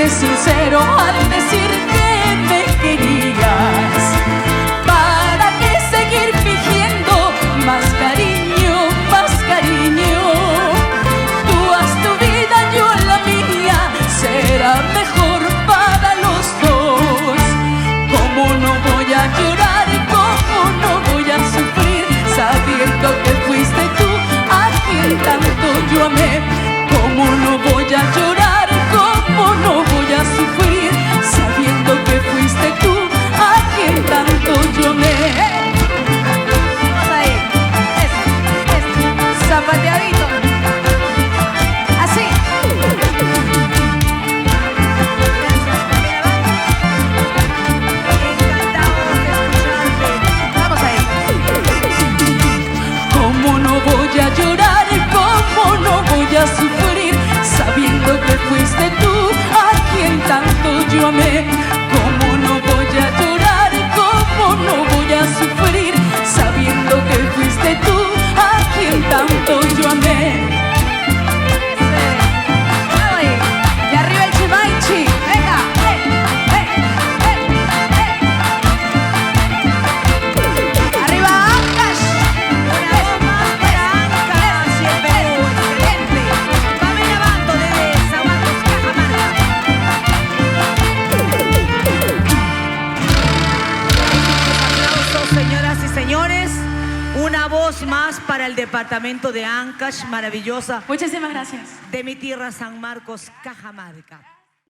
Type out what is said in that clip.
fuiste sincero al decir que me querías. ¿Para qué seguir fingiendo más cariño, más cariño? Tú haz tu vida, yo la mía, será mejor para los dos. ¿Cómo no voy a llorar y cómo no voy a sufrir sabiendo que fuiste tú a quien tanto yo amé? ¿Cómo no voy a llorar y cómo no voy a sufrir sabiendo que fuiste tú a quien tanto yo amé? Vamos ahí. Eso. Zapateadito. Así. Vamos ahí. ¿Cómo no voy a llorar y cómo no voy a sufrir sabiendo que fuiste tú a quien tanto yo amé? ¿Cómo no voy a llorar y cómo no voy a sufrir sabiendo que fuiste tú a quien tanto yo amé? Vamos ahí. Y arriba el Chimaichi. Venga. Arriba Ancash. Una vez más para Ancash y el Perú. Excelente. Pamela Bando de Zaguatos, Cajamarca. Aplausos, señoras y señores. Una voz más para el departamento de Ancash, maravillosa, Muchísimas gracias. de mi tierra, San Marcos, Cajamarca.